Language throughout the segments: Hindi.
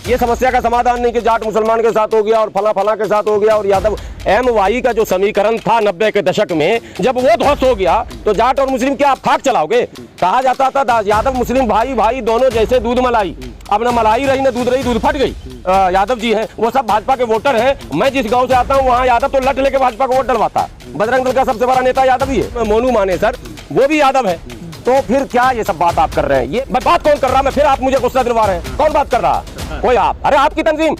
ये समस्या का समाधान नहीं कि जाट मुसलमान के साथ हो गया और फला फला के साथ हो गया और यादव MY का जो समीकरण था 90 के दशक में, जब वो ध्वस्त हो गया तो जाट और मुस्लिम क्या आप खाक चलाओगे? कहा जाता था यादव मुस्लिम भाई भाई दोनों जैसे दूध मलाई। अब ना मलाई रही ना दूध रही, दूध फट गई। यादव जी हैं वो सब भाजपा के वोटर हैं। मैं जिस गांव से आता हूं वहां यादव तो लट लेके भाजपा को वोट डलवाता है। बजरंग दल का सबसे बड़ा नेता यादव ही है। मोनू माने सर वो भी यादव है। तो फिर क्या ये सब बात आप कर रहे हैं? ये मैं बात कौन कर रहा है? मैं फिर आप मुझे गुस्सा दिलवा रहे हैं। कौन बात कर रहा है? कोई आप? अरे आपकी तंजीम,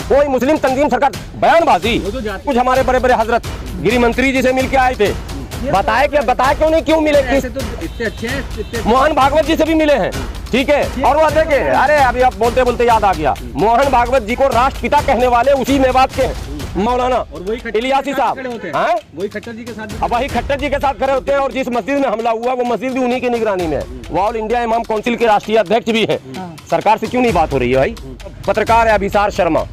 कोई मुस्लिम तंजीम सरकार बयानबाजी। कुछ हमारे बड़े बड़े हजरत गृह मंत्री जी से मिल के आए थे, बताए क्यों नहीं, क्यों मिले? मोहन भागवत जी से भी मिले हैं, ठीक है। और वो देखे, अरे अभी आप बोलते बोलते याद आ गया, मोहन भागवत जी को राष्ट्रपिता कहने वाले उसी मेवात के मौलाना और वही इलियासी साहब, वही खट्टर जी के साथ, अब वही खट्टर जी के साथ खड़े होते हैं। और जिस मस्जिद में हमला हुआ वो मस्जिद भी उन्हीं की निगरानी में है। वो ऑल इंडिया इमाम काउंसिल के राष्ट्रीय अध्यक्ष भी है। सरकार से क्यों नहीं बात हो रही है भाई? पत्रकार है अभिसार शर्मा,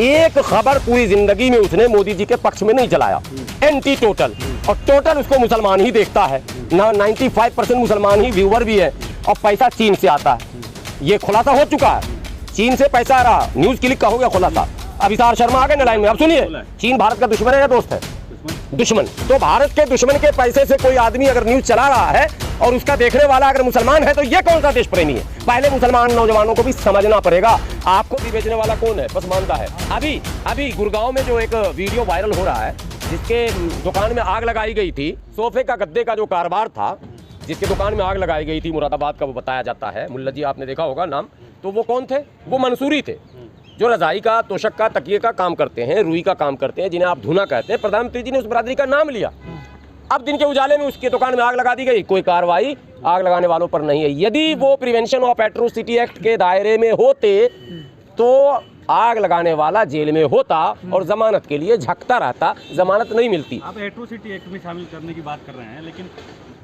एक खबर पूरी जिंदगी में उसने मोदी जी के पक्ष में नहीं चलाया, एंटी टोटल, और टोटल उसको मुसलमान ही देखता है ना। 95% मुसलमान ही व्यूअर भी है। और पैसा चीन से आता है, ये खुलासा हो चुका है। चीन से पैसा आ रहा, न्यूज क्लिक का हो गया खुलासा। अभिसार शर्मा आ गए ना लाइन में। अब सुनिए, चीन भारत का दुश्मन है या दोस्त है? दुश्मन। तो भारत के दुश्मन के पैसे से कोई आदमी अगर न्यूज चला रहा है और उसका देखने वाला अगर मुसलमान है तो ये कौन सा देश प्रेमी है? पहले मुसलमान नौजवानों को भी समझना पड़ेगा। आपको भी बेचने वाला कौन है? पसमानदा है। अभी गुड़गांव में जो एक वीडियो वायरल हो रहा है, जिसके दुकान में आग लगाई गई थी, सोफे का गद्दे का जो कारोबार था, जिसके दुकान में आग लगाई गई थी, मुरादाबाद का वो बताया जाता है। मुल्ला जी आपने देखा होगा नाम। तो वो कौन थे? वो मंसूरी थे, जो रजाई का, तोशक का, तकिए का काम करते हैं, रुई का काम करते हैं, जिन्हें आप धुना कहते हैं। प्रधानमंत्री जी ने उस बरादरी का नाम लिया। अब दिन के उजाले में उसके दुकान में आग लगा दी गई, कोई कार्रवाई आग लगाने वालों पर नहीं है। यदि वो प्रिवेंशन ऑफ एट्रोसिटी एक्ट के दायरे में होते तो आग लगाने वाला जेल में होता और जमानत के लिए झकता रहता, जमानत नहीं मिलती। आप एट्रोसिटी एक्ट में शामिल करने की बात कर रहे हैं, लेकिन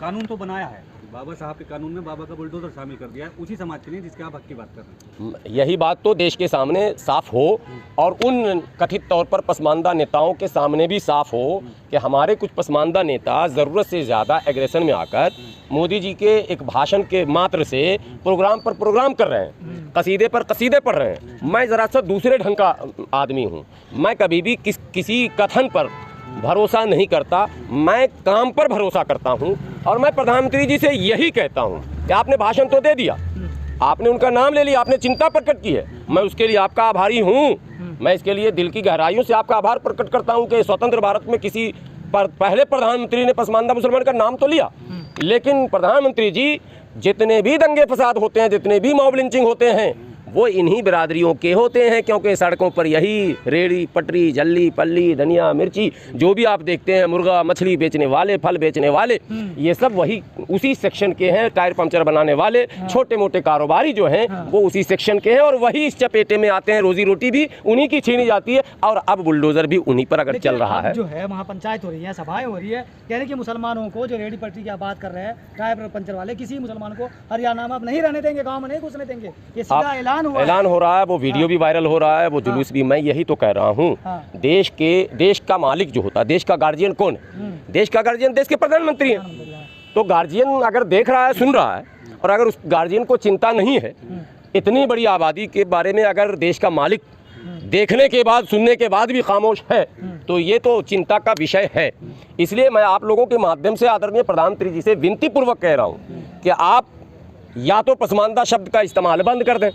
कानून तो बनाया है, बाबा साहब के कानून में बाबा का बुलडोजर शामिल कर दिया है, उसी समाज के लिए जिसके आप हक की बात कर रहे हैं। यही बात तो देश के सामने साफ हो और उन कथित तौर पर पसमानदा नेताओं के सामने भी साफ हो कि हमारे कुछ पसमानदा नेता ज़रूरत से ज़्यादा एग्रेशन में आकर मोदी जी के एक भाषण के मात्र से प्रोग्राम पर प्रोग्राम कर रहे हैं, कसीदे पर कसीदे पढ़ रहे हैं। मैं ज़रा सा दूसरे ढंग का आदमी हूँ। मैं कभी भी किसी कथन पर भरोसा नहीं करता, मैं काम पर भरोसा करता हूं। और मैं प्रधानमंत्री जी से यही कहता हूं कि आपने भाषण तो दे दिया, आपने उनका नाम ले लिया, आपने चिंता प्रकट की है, मैं उसके लिए आपका आभारी हूं। मैं इसके लिए दिल की गहराइयों से आपका आभार प्रकट करता हूं कि स्वतंत्र भारत में किसी पहले प्रधानमंत्री ने पसमानदा मुसलमान का नाम तो लिया। लेकिन प्रधानमंत्री जी, जितने भी दंगे फसाद होते हैं, जितने भी मॉब लिंचिंग होते हैं, वो इन्हीं बिरादरियों के होते हैं। क्योंकि सड़कों पर यही रेड़ी पटरी जल्ली पल्ली धनिया मिर्ची जो भी आप देखते हैं, मुर्गा मछली बेचने वाले, फल बेचने वाले, ये सब वही उसी सेक्शन के हैं। टायर पंचर बनाने वाले, छोटे मोटे कारोबारी जो हैं वो उसी सेक्शन के हैं और वही इस चपेटे में आते हैं। रोजी रोटी भी उन्हीं की छीनी जाती है और अब बुलडोजर भी उन्हीं पर अगर चल रहा है। जो है वहाँ पंचायत हो रही है, सभाएं हो रही है, यानी कि मुसलमानों को, जो रेडी पटरी की आप बात कर रहे हैं, टायर पंचर वाले, किसी मुसलमान को हरियाणा में अब नहीं रहने देंगे, गाँव में नहीं घुसने देंगे। ये सीधा ऐलान हो रहा है, वो वीडियो भी वायरल हो रहा है, वो जुलूस भी। मैं यही तो कह रहा हूँ, देश का मालिक जो होता है, देश का गार्जियन कौन है? देश का गार्जियन देश के प्रधानमंत्री हैं। तो गार्जियन अगर देख रहा है, सुन रहा है, और अगर उस गार्जियन को चिंता नहीं है, इतनी बड़ी आबादी के बारे में अगर देश का मालिक देखने के बाद, सुनने के बाद भी खामोश है, तो ये तो चिंता का विषय है। इसलिए मैं आप लोगों के माध्यम से आदरणीय प्रधानमंत्री जी से विनती पूर्वक कह रहा हूँ कि आप या तो पसमानदा शब्द का इस्तेमाल बंद कर दें,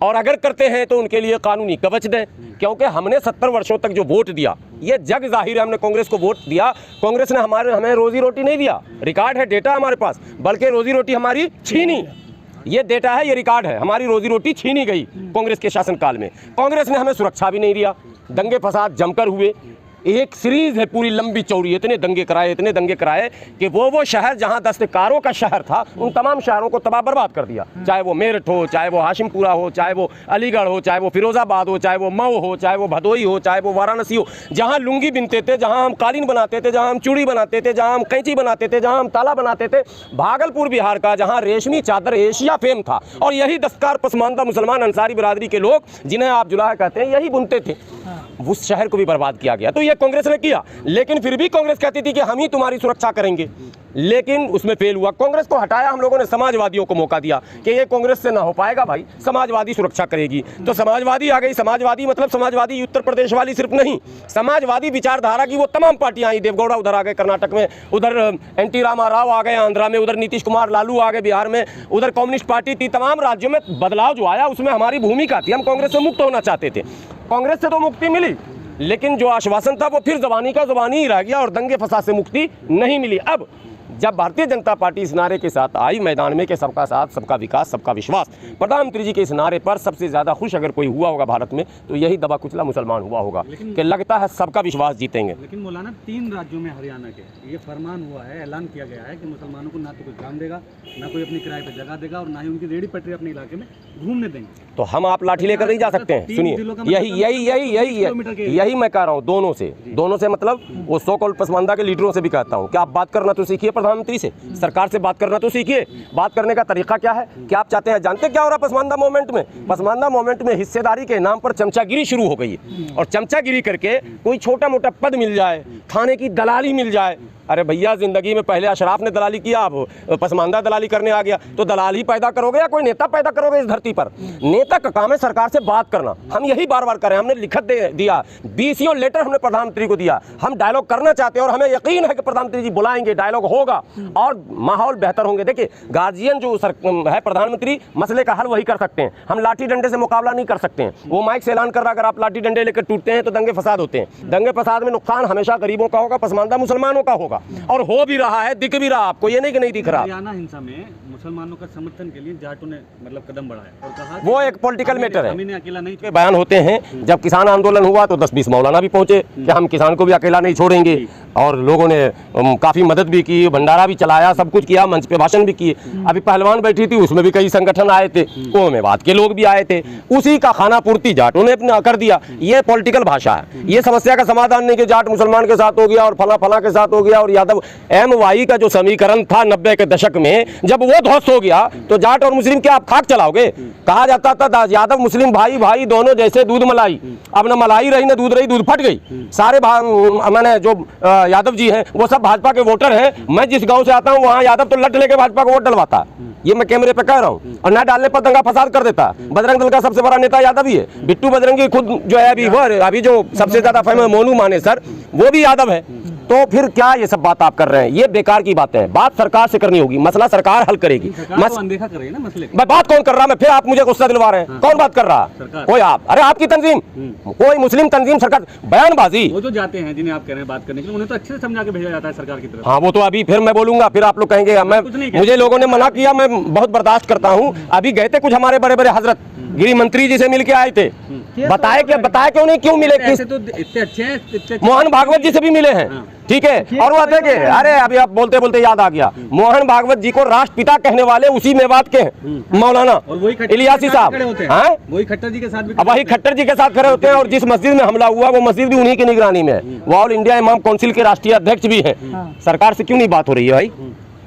और अगर करते हैं तो उनके लिए कानूनी कवच दें। क्योंकि हमने 70 वर्षों तक जो वोट दिया, ये जग जाहिर है, हमने कांग्रेस को वोट दिया, कांग्रेस ने हमें रोजी रोटी नहीं दिया। रिकॉर्ड है, डेटा हमारे पास, बल्कि रोजी रोटी हमारी छीनी। ये डेटा है, ये रिकॉर्ड है, हमारी रोजी रोटी छीनी गई कांग्रेस के शासनकाल में। कांग्रेस ने हमें सुरक्षा भी नहीं दिया, दंगे फसाद जमकर हुए। एक सीरीज है पूरी लंबी चौड़ी, इतने दंगे कराए कि वो शहर जहां दस्तकारों का शहर था, उन तमाम शहरों को तबाह बर्बाद कर दिया। चाहे वो मेरठ हो, चाहे वो हाशिमपुरा हो, चाहे वो अलीगढ़ हो, चाहे वो फिरोजाबाद हो, चाहे वो मऊ हो, चाहे वो भदोई हो, चाहे वो वाराणसी हो, जहां लुंगी बिनते थे, जहां हम कालीन बनाते थे, जहां हम चूड़ी बनाते थे, जहां हम कैंची बनाते थे, जहां हम ताला बनाते थे। भागलपुर बिहार का जहां रेशमी चादर एशिया फेम था, और यही दस्तकार पसमानदा मुसलमान अंसारी बिरादरी के लोग, जिन्हें आप जुलाहा कहते हैं, यही बुनते थे। उस शहर को भी बर्बाद किया गया। तो ये कांग्रेस ने किया, लेकिन फिर भी कांग्रेस कहती थी कि हम ही तुम्हारी सुरक्षा करेंगे, लेकिन उसमें फेल हुआ। कांग्रेस को हटाया हम लोगों ने, समाजवादियों को मौका दिया कि ये कांग्रेस से ना हो पाएगा भाई, समाजवादी सुरक्षा करेगी। तो समाजवादी आ गई। समाजवादी मतलब समाजवादी उत्तर प्रदेश वाली सिर्फ नहीं, समाजवादी विचारधारा की वो तमाम पार्टियां आई। देवगौड़ा उधर आ गए कर्नाटक में, उधर एनटी रामाराव आ गए आंध्रा में, उधर नीतीश कुमार लालू आ गए बिहार में, उधर कम्युनिस्ट पार्टी थी। तमाम राज्यों में बदलाव जो आया उसमें हमारी भूमिका थी। हम कांग्रेस से मुक्त होना चाहते थे। कांग्रेस से तो मुक्ति मिली, लेकिन जो आश्वासन था वो फिर ज़बानी का ज़बानी ही रह गया और दंगे फसाद से मुक्ति नहीं मिली। अब जब भारतीय जनता पार्टी इस नारे के साथ आई मैदान में कि सबका साथ, सबका विकास, सबका विश्वास, प्रधानमंत्री जी के इस नारे पर सबसे ज़्यादा खुश अगर कोई हुआ होगा भारत में तो यही दबा कुचला मुसलमान हुआ होगा कि लगता है सबका विश्वास जीतेंगे। लेकिन मौलाना 3 राज्यों में हरियाणा के ये फरमान हुआ है, ऐलान किया गया है कि मुसलमानों को ना तो कोई काम देगा, ना कोई अपनी किराए पर जगह देगा और ना ही उनकी रेहड़ी पटरी अपने इलाके में घूमने देंगे। तो हम आप लाठी लेकर नहीं जा सकते हैं। सुनिए, यही मैं कह रहा हूँ दोनों से मतलब वो सो कॉल्ड पसमानदा के लीडरों से भी कहता हूँ कि आप बात करना तो सीखिए, प्रधानमंत्री से, सरकार से बात करना तो सीखिए। बात करने का तरीका क्या है, क्या आप चाहते हैं? जानते क्या हो रहा है पसमानदा मूवमेंट में? पसमानदा मूवमेंट में हिस्सेदारी के नाम पर चमचागिरी शुरू हो गई है, और चमचागिरी करके कोई छोटा मोटा पद मिल जाए, खाने की दलाली मिल जाए। अरे भैया, जिंदगी में पहले अशराफ ने दलाली किया, अब पसमानदा दलाली करने आ गया, तो दलाल ही पैदा करोगे या कोई नेता पैदा करोगे इस धरती पर? नेता का काम है सरकार से बात करना। हम यही बार बार करें, हमने लिखत दिया, 20 लेटर हमने प्रधानमंत्री को दिया। हम डायलॉग करना चाहते हैं और हमें यकीन है कि प्रधानमंत्री जी बुलाएंगे, डायलॉग होगा और माहौल बेहतर होंगे। देखिए, गार्जियन जो है प्रधानमंत्री, मसले का हल वही कर सकते हैं। हम लाठी डंडे से मुकाबला नहीं कर सकते हैं। वो माइक से ऐलान कर रहा, अगर आप लाठी डंडे लेकर टूटते हैं तो दंगे फसाद होते हैं। दंगे फसाद में नुकसान हमेशा गरीबों का होगा, पसमानदा मुसलमानों का होगा, और हो भी रहा है, दिख भी रहा आपको, ये नहीं कि नहीं दिख रहा। हरियाणा हिंसा में मुसलमानों का समर्थन के लिए जाटों ने मतलब कदम बढ़ाया और कहा वो एक पॉलिटिकल मैटर है। हमें अकेला नहीं के बयान होते हैं। जब किसान आंदोलन हुआ तो 10-20 मौलाना भी पहुंचे कि हम किसान को भी अकेला नहीं छोड़ेंगे, और लोगों ने काफ़ी मदद भी की, भंडारा भी चलाया, सब कुछ किया, मंच पे भाषण भी किए। अभी पहलवान बैठी थी, उसमें भी कई संगठन आए थे, कौमेवाद के लोग भी आए थे, उसी का खाना पूर्ति जाटों ने अपना कर दिया। ये पॉलिटिकल भाषा है। ये समस्या का समाधान नहीं कि जाट मुसलमान के साथ हो गया और फला फला के साथ हो गया और यादव MY का जो समीकरण था 90 के दशक में, जब वो ध्वस्त हो गया तो जाट और मुस्लिम क्या आप खाक चलाओगे? कहा जाता था यादव मुस्लिम भाई भाई दोनों जैसे दूध मलाई। अब न मलाई रही न दूध रही, दूध फट गई। सारे मैंने जो यादव जी हैं वो सब भाजपा के वोटर हैं। मैं जिस गांव से आता हूं वहां यादव तो लट लेके भाजपा को वोट डलवाता है, ये मैं कैमरे पे कह रहा हूं, और न डालने पर दंगा फसाद कर देता है। बजरंग दल का सबसे बड़ा नेता यादव ही है। बिट्टू बजरंगी खुद जो है अभी जो सबसे ज्यादा फेमस मोनू माने सर, वो भी यादव है। तो फिर क्या ये सब बात आप कर रहे हैं? ये बेकार की बातें हैं। बात सरकार से करनी होगी, मसला सरकार हल करेगी। अनदेखा कर रही है ना मसले को। बात कौन कर रहा है? फिर आप मुझे गुस्सा दिलवा रहे हैं। कौन बात कर रहा है? कोई आप? अरे आपकी तंजीम, कोई मुस्लिम तंजीम, सरकार बयानबाजी। वो जो जाते हैं जिन्हें आप कह रहे हैं बात करने के लिए, उन्हें तो अच्छे से समझा के भेजा जाता है सरकार की तरफ। हाँ, वो तो अभी फिर मैं बोलूंगा, फिर आप लोग कहेंगे मुझे लोगों ने मना किया, मैं बहुत बर्दाश्त करता हूँ। अभी गए थे कुछ हमारे बड़े बड़े हजरत, गृह मंत्री जी से मिल के आए थे, बताया क्यों नहीं, क्यों मिले? ऐसे तो इतने अच्छे हैं, मोहन भागवत जी से भी मिले हैं, ठीक है। और वो देखे, अरे अभी आप बोलते बोलते याद आ गया, मोहन भागवत जी को राष्ट्रपिता कहने वाले उसी मेवात के हैं, मौलाना इलियासी साहब। वही खट्टर जी के साथ भी, वही खट्टर जी के साथ खड़े होते हैं। और जिस मस्जिद में हमला हुआ वो मस्जिद भी उन्हीं की निगरानी में है। वो ऑल इंडिया इमाम काउंसिल के राष्ट्रीय अध्यक्ष भी हैं। सरकार से क्यों नहीं बात हो रही है भाई?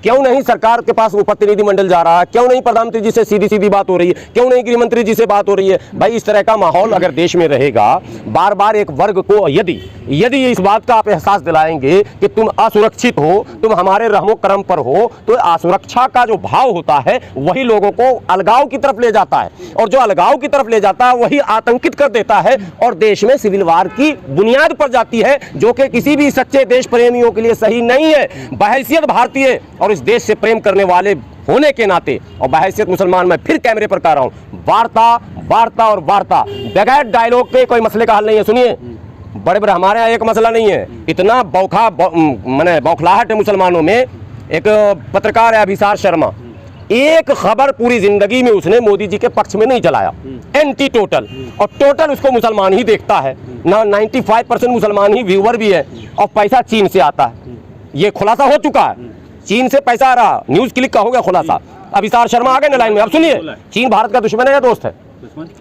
क्यों नहीं सरकार के पास वो प्रतिनिधिमंडल जा रहा है? क्यों नहीं प्रधानमंत्री जी से सीधी सीधी बात हो रही है? क्यों नहीं गृह मंत्री जी से बात हो रही है? भाई, इस तरह का माहौल अगर देश में रहेगा, बार बार एक वर्ग को यदि इस बात का आप एहसास दिलाएंगे कि तुम असुरक्षित हो, तुम हमारे रहमो करम पर हो, तो असुरक्षा का जो भाव होता है वही लोगों को अलगाव की तरफ ले जाता है, और जो अलगाव की तरफ ले जाता है वही आतंकित कर देता है और देश में सिविल वार की बुनियाद पर जाती है, जो कि किसी भी सच्चे देश प्रेमियों के लिए सही नहीं है। बहैसियत भारतीय और इस देश से प्रेम करने वाले होने के नाते, और बहैसियत मुसलमान, मैं फिर कैमरे पर कह रहा हूं, वार्ता और वार्ता, बगैर डायलॉग के कोई मसले का हल नहीं है। सुनिए, बड़े बड़े हमारे यहाँ एक मसला नहीं है, इतना बौखलाहट है मुसलमानों में। एक पत्रकार है अभिसार शर्मा, एक खबर पूरी जिंदगी में उसने मोदी जी के पक्ष में नहीं चलाया, एंटी टोटल, और टोटल उसको मुसलमान ही देखता है ना, 95% मुसलमान ही व्यूअर भी है, और पैसा चीन से आता है। ये खुलासा हो चुका है, चीन से पैसा आ रहा, न्यूज क्लिक का हो गया खुलासा। अभिसार शर्मा आ गए ना लाइन में। अब सुनिए, चीन भारत का दुश्मन है या दोस्त है?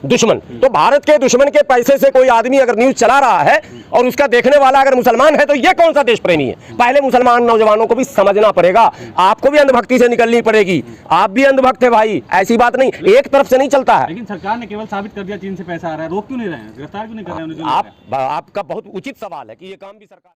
दुश्मन। तो भारत के दुश्मन के पैसे से कोई आदमी अगर न्यूज चला रहा है और उसका देखने वाला अगर मुसलमान है तो ये कौन सा देश प्रेमी है? पहले मुसलमान नौजवानों को भी समझना पड़ेगा। आपको भी अंधभक्ति से निकलनी पड़ेगी। आप भी अंधभक्त है भाई, ऐसी बात नहीं, एक तरफ से नहीं चलता है। लेकिन सरकार ने केवल साबित कर दिया चीन से पैसा आ रहा है, रोक क्यों नहीं रहे हैं, गिरफ्तार क्यों नहीं कर रहे हैं? आपका बहुत उचित सवाल है कि ये काम भी सरकार